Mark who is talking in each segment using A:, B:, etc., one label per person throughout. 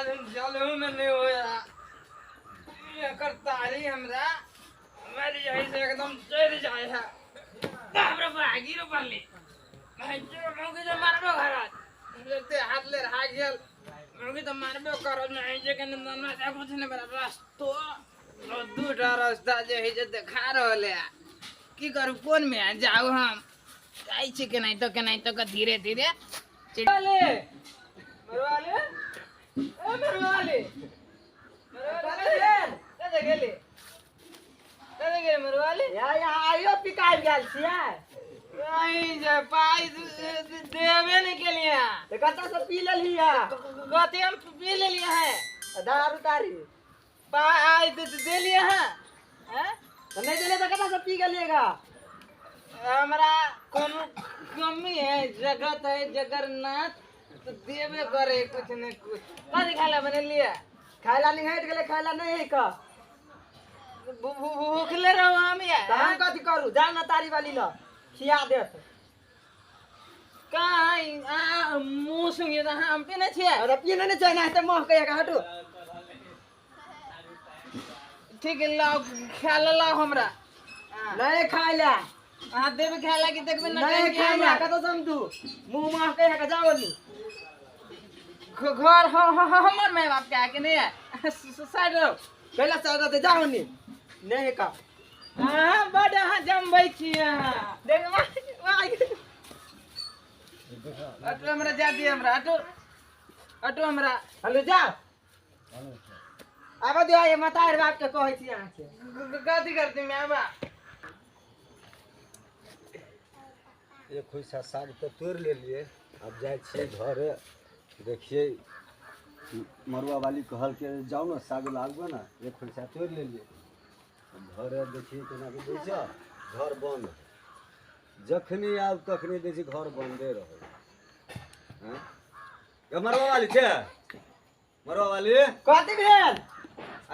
A: चलो में नहीं होया ये करता ही हमरा मेरी यही से एकदम चढ़ जाए है हमरा भागी रो पड़ली मैं जो मौके जो मारबो घरात जते हाथ ले रहा गेल मौके तो मारबो करो नहीं जे के नंदन में से कुछ नहीं मेरा रास्तो दूटा रास्ता जे है जे देखा रहले की करू कोन में जाओ हम काई छे के नहीं तो का धीरे धीरे चिड़ाले मरवाले ए मरवाले कदे गेले मरवाले
B: या आयो पिकाल गेल छियै
A: नहीं जे पाई देवे नहीं के लिए
B: त कतऽ से पी लेलियै
A: गते हम पी ले लिए हैं
B: दारू तारी
A: पाई दे लिए हैं हैं
B: त नहीं देले त कतऽ से पी गेलिएगा
A: हमरा कोनो कमी है जगत है जगन्नाथ तो देवे करे कुछ न कुछ कथी खाला बने लिए
B: खाइला नहीं हट गेले खाइला नहीं है का
A: भूखले रहो हम यार
B: त हम कथी करू जाउ न तारी वाली ल खिया देत
A: कहाँ मुँह सुनिए तो हम पे नहीं छे
B: अरे पीने नहीं चाहिए त मोह कहिया हटू
A: ठीक है लाओ ख्याल लाओ हमरा
B: नहीं खाइला
A: हाँ देवे ख्याल की देखबे ना
B: नहीं खाइला कतऽ समझू मुंह माह कहिया के जाओ नी
A: घर हमर माय बाप के आके नहीं है साइड रहो
B: कैला साइड ते जाओ नी नहीं का
A: हाँ बड़ हाँ जमबै छी हाँ देख अटो हमरा जा दिए हमरा अटो हमरा
B: हेलो जा आबे दियो ये मतार बाप के कहै छी अहाँ के
A: कथी करती मैं बा
C: एक खुशा साग तो तोड़ ले लिए अब जाए छे घर देखिए मरुआ वाली कहल के जाओ ना साग लागबे ना एक खुशा तोड़ ले लिए घर देखिए केना के दै छ घर बंद जखनी आब तखनी दै छै घर बंदे रहे हैं ये मरुआ वाली छे मरुआ वाली
B: कथी भेल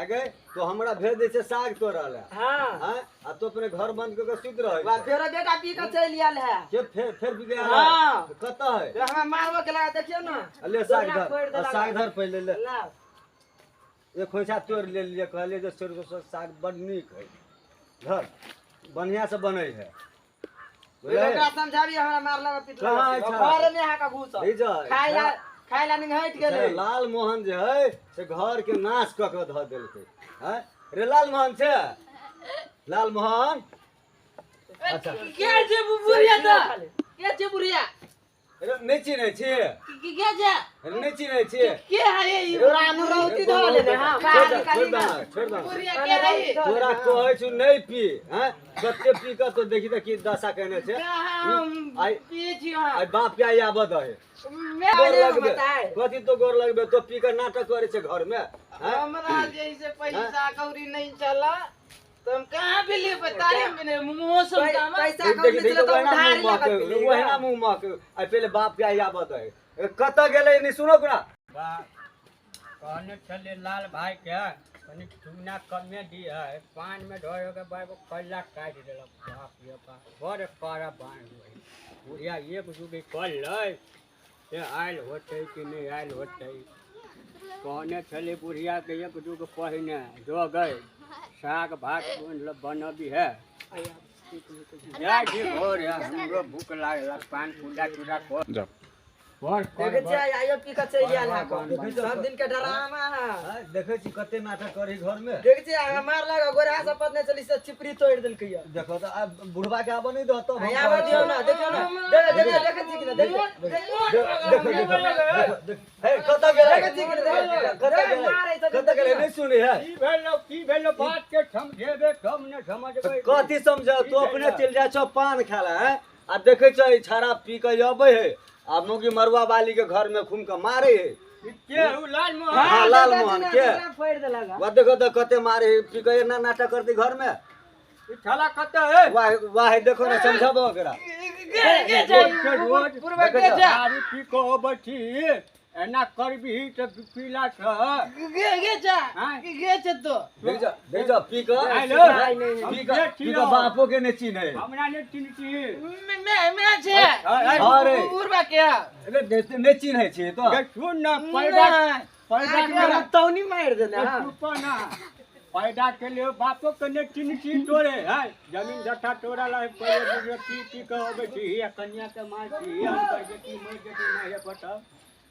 C: आगे तो हमरा भेज दै छै साग तोड़े ले
B: हां
C: हैं आ तो अपने घर बंद करके सुत रहे
B: बा फेर बेटा पी के चल आयल है
C: के फिर भी गया
B: हाँ।
C: कता है
B: तो हम मारबो के लगा देखियो ना
C: ले साग धर पहले ले
B: ला
C: एक खोइछा तोड़ ले लिए कहलिए जे सरसों साग बड़ नीक है घर बढ़िया से बनै है
B: ओकरा समझाबी हमरा मारला में पिटला
C: कहाँ है
B: घर में आका घुस
C: ई जा
B: खाइला नहीं हट गेले
C: लाल मोहन जे है से घर के नाश क के ध देलकै हैं रे लाल मोहन छे लाल मोहन अच्छा
A: क्या छे बुढ़िया तो क्या छे बुढ़िया
C: रे नहीं चिन्है छी
A: क्या छे
C: नहीं चिन्है छी
A: के है ये
B: रानू रौती धो ले हां
C: छोड़ दे
A: बुढ़िया के है ये
C: तोरा कहै छु नहीं पी हैं कते पी के तो देखी त की दशा कहने छे
A: हम
C: आई
A: पिए छी हां
C: आई बाप के आई आबद है
A: मैं
C: गोर लगबे कथी तो गोर लगबे तो पी के नाटक करे छे घर में हैं
A: हमरा जैसे पैसा कौड़ी नहीं चला तो हम कहाँ पे ले बताए मैंने मौसम का
B: पैसा कौड़ी से तो उधार लगा
C: वही ना मुंह माक आई पहले बाप के आई आबद है कत गेले नहीं सुनो ना
D: बा कहने चले लाल भाई के कनी चूना कमे दी है पान में ढोयो के भाई को कल्ला काट देलक बाप रे बाप बड़े पारा बांध गई बुढ़िया एक जुगे कल ले ये आयल होते कि नहीं आयल होते कहने चले बुढ़िया के एक जुग पहिने जो गए साग भात बनबी है या ठीक हो रे हमरो भूख लागल पान पूजा चूड़ा को
B: देखे छी आयो पी के चल आयल है सब दिन के ड्रामा है
C: देखे छी कते नाटक करे घर में
B: देखे छी मार लगा गोरा सब पत्ने चली से चिपरी तोड़ देलकै या
C: देखो तो अब बुढ़वा के आबो नहीं दो तो
B: आबे दियो ना देखियो ना देखे छी कि देखो
C: हे कत गेले
B: देखे छी कि
C: कत गेले नहीं सुनी है
D: की भेलो बात के समझेबे कम ने समझबे
C: कथी समझ तू अपने चल जा छो पान खाला है आ देखे छ छाड़ा पी के आबे है आ मोगी मरुआ वाली के घर में घूम के मारे है
D: के लाल मोहन
C: हां लाल मोहन के
B: फोड़ देलक
C: वो देखो तो कते मारे पी के ना नाटक करती घर में
D: छला कते है
C: वाह वाह देखो ना समझाबो एकरा
D: रोज
A: पूर्व के जा
D: दारू पी को बैठी एना करबी त पीला छ
A: गे जा गे छ तो
C: देख जा पी के
D: हेलो
C: पी के बापो के ने चिन्ह है
D: हमरा ने चिन्हती
A: मैं छे
C: अरे
A: पूर्व के
C: अरे ने चिन्ह है छी तो
D: के सुन न पैदा पैदा
B: मेरा तौनी मार देना
D: ना पैदा के लिए बापो कने चिन्ह तोड़े है जमीन जट्टा तोड़ा ला पहले की कहबे छी कन्या के मार छी हम कर बेटी मर बेटी नहीं है पता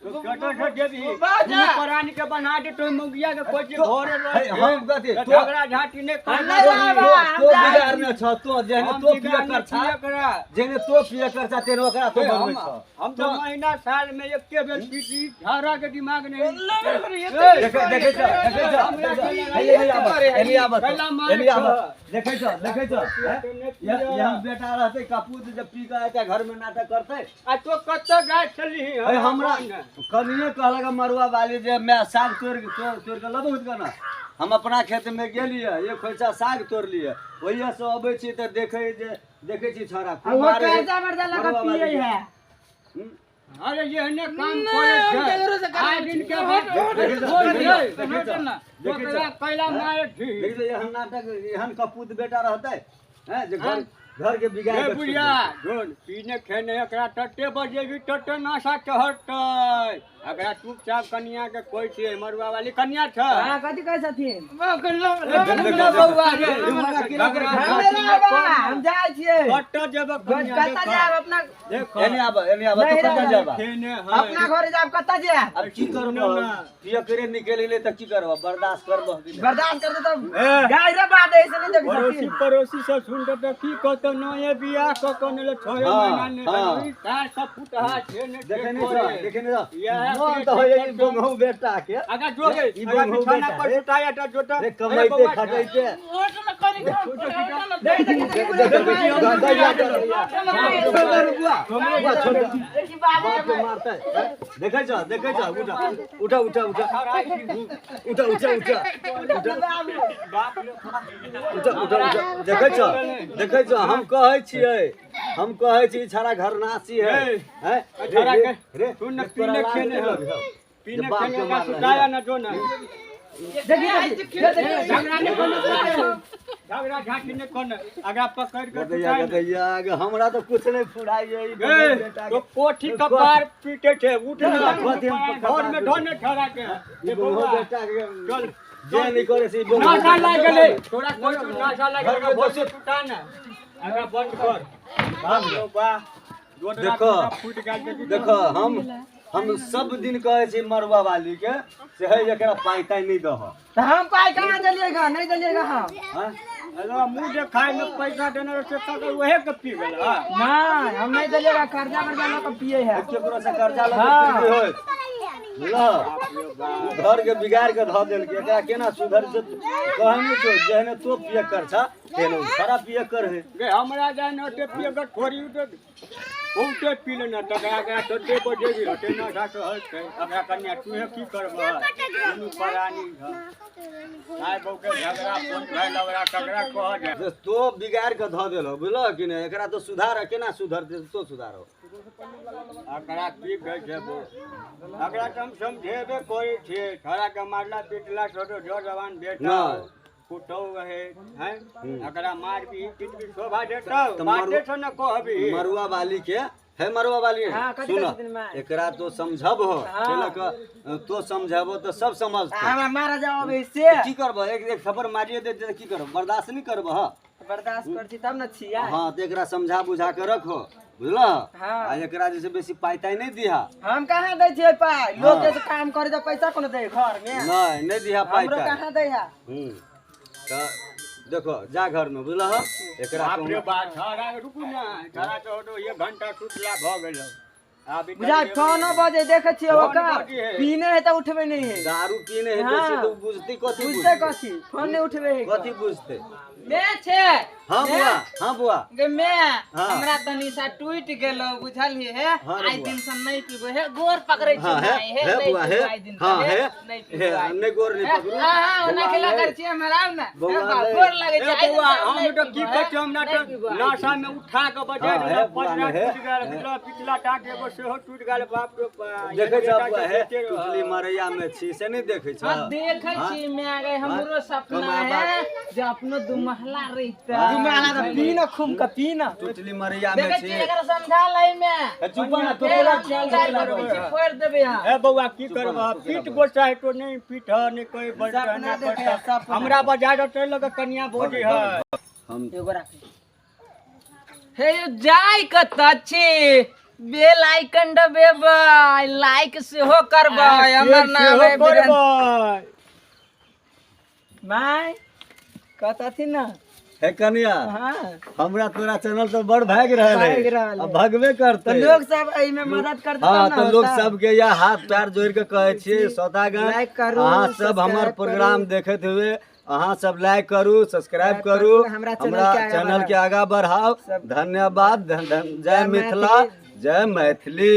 D: तो कटो से देवी पुरानी के बना दे तो मुगिया के कोई घर रहे
C: हम कहते तो
D: झगड़ा झाटी ने
C: तो बिगाड़ में छ तो जेने तो पिया कर छ जेने तो पिया कर छ तेरे ओकरा तो बनबै छ
D: हम तो महीना साल में एक के बेर पीटी झारा के दिमाग नहीं
C: देखे छ देखे छ यहाँ बेटा रहते कपूत जब पी के घर में नाटक करते
D: आ तो कत्तो गाय चली
C: हमरा कनिए कहलक मरुआ वाली जे मैं साग तोड़ के लबहुत करना हम अपना खेत में गेलिए एक खोइछा साग तोड़ लिए ओहिया से अबै छी त देखे छी छोरा
B: वो कर्जा वर्जा लगा पिए है
D: अरे ये ने काम करे छै आज दिन के बाद कैला मार छी
C: देखिए यहाँ नाटक यहाँ कपूत बेटा रहते हैं जो घर के बिगाड़ के
D: बुढ़िया जोन पीने खेने एकरा टट्टे बजे भी टट्टे नाशा चढ़तै अगरा चुपचाप कन्या के कोई छे मरुआ वाली कन्या छ
B: हां कथि कहै छथिन
D: बउआ रे
B: हम जाय छियै
D: कट्टा जब कन्या
B: कत्ता जाब अपना
C: देखो एने आब तो कत्ता जाब
D: खेने
B: अपना घरे जाब कत्ता जाब
C: अब की करबो पिया करे निकलिले त की करबो बर्दाश्त करबो
B: बर्दाश्त कर दे तो गाय रे बात ऐसे नहीं देख
D: पड़ोसी
B: सकती
D: पड़ोसी से सुन के की कहतो नए बियाह क कोने ले 6 महीना ने तार सब फुटहा छे ने
C: देखे नहीं
D: यह
C: मन तो होय ई बंगहु बेटा के
D: अगर जोगे
C: ई बंगहु
D: खाना
C: बेटा
D: पर छुटाया त जोटा
C: रे कमाइते खटाइते देखे उठा देखे हम कहै छियै हम कहै छी छाड़ा घरनासी है
D: रे सुन पीने खेने पीने खेने का छुटाया न जो न झगड़ा झाटी ने कोन आगा पकड़ के
C: गदैया हमरा तो कुछ नहीं फुराई
D: तो कोठी कपार पीटे छे उठ घर में ढोने ठहरा के
C: बेटा चल जे नहीं करे से
D: नाशा लाग गेले थोड़ा कोई नाशा लाग गेले बस छुटा न आगा बंद कर भाग लो बा
C: देखो हम सब दिन कहे छी मरुआ वाली के से है एकरा पाइता नहीं दह
B: तो हम पाई कहां चलिएगा नहीं चलिएगा हम
D: अरे मुंह दे खाए में पैसा देने से का वहे के पी गेल
B: नहीं हम नहीं चलिएगा कर्जा वर्जा लगा पिए है
C: केकरो से कर्जा लगा पी होय ल घर के बिगाड़ के ध देल के एकरा केना सुधर से कहनी छो जेहने तो पिए कर छ तेनो खराब पिए कर है
D: गे हमरा जान ओते पिए के थोड़ी उते बहुते पी लेना तकरा के टट्टे बजे भी हटे ना साथ हट के अगरा कन्या तू की करबा तू परानी काय बौ के झगड़ा फोन भाई लवरा तगड़ा कह दे
C: तो बिगाड़ के ध देलो बुझलो कि नहीं एकरा तो सुधार केना सुधरते तो सुधारो
D: अगरा की गई है बो अगरा हम समझेबे कोई छे थोड़ा के मारला पीटला छोटो जो जवान बेटा कुटौ है हैं अगरा मार भी पीट भी शोभा देता बाटे से न कहबी
C: मरुआ वाली के है मरुआ वाली सुन एकरा तो समझब हो केलक तो समझबो तो सब समझते
B: हम मारा जाओ इससे
C: की करबो एक खबर मारिए दे त की करब बर्दाश्त नहीं करब ह
B: बर्दाश्त करती तब न छिया
C: हां तो एकरा समझा बुझा के रखो बुझला आ एकरा जैसे बेसी पाइताई नहीं दिहा
B: हम कहां दै छियै पाई लोग के काम करे तो पैसा कोन दे घर में
C: नहीं दिहा पाइता
B: हमरो कहां दै है
C: तो देखो जा घर में बुझला ह एकरा
D: आपरे बात छाड़ा रुकू ना छाड़ा तो 1 घंटा टूटला भ गेल
B: बुझाई फोनो बजे देखे छियै ओकर पीने है तो उठबे नहीं है
C: दारू पीने है जैसे तो बुझती कथि
B: बुझते कथि फोन नहीं उठबे है
C: कथि बुझते
B: मैं छे
C: हां बुआ
B: गे मैं हमरा तनी सा टूट गेलो बुझल है आई दिन से नहीं पीबो है गोर पकड़ै छी नहीं है
C: बुआ है हां है नहीं गोर नहीं पकड़ू
B: हां ओना के लगर छी हमरा ना गोर लागे छै
D: बुआ हम तो की कहै हम नाशा में उठा के बजा दे पजरा टूट गेल बिला पिछला टाट एगो सेहो टूट गेल बाप रे
C: देखे छ बुआ है टुटली मरैया में छी से नहीं देखे छ
B: देखे छी मैं गए हमरो सपना है जे अपनो महला रहता
D: तू महला तो पी ना खूम का पी ना
C: टोटली मरिया में
B: देखे
C: छी
B: छी एकरा समझा लाई में
C: चुप ना तो
B: फेर
C: बोला
B: हम चाल करो पीछे फोड़ देबे हां
D: ए बउआ की करबा पीट गोटा है तो नहीं पीट है नहीं कोई बड़का
B: सपना
D: ना
B: देखे,
D: करता
B: सपना।
D: हमरा बाजार होटल लगे कन्या भोजी है
C: हम
B: एगो राख हे जाय कत छी बेल आइकन दबेबै लाइक सेहो करबै हमर नाम है वीरेंद्र माय कहतथि ना
C: हे कन्या
B: हां
C: हमरा तोरा चैनल तो बड़ भाग रहल
B: भाग
C: है
B: रहल है।
C: अब भगवे
B: तो
C: करते
B: लोग सब एहि में मदद कर देता
C: हाँ
B: ना
C: तो लोग
B: होता।
C: सबके या हाथ पैर जोड़ के कहे छियै सौदागर
B: लाइक करू,
C: अहाँ सब
B: सब्सक्राइब
C: हमार
B: करू।
C: प्रोग्राम देखत हुए अहाँ सब लाइक करू सब्सक्राइब करू
B: हमरा
C: हमरा चैनल के आगा बढ़ाओ
B: सब-
C: धन्यवाद जय
B: जय
C: मिथिला
B: मैथिली।
C: जय मैथिली।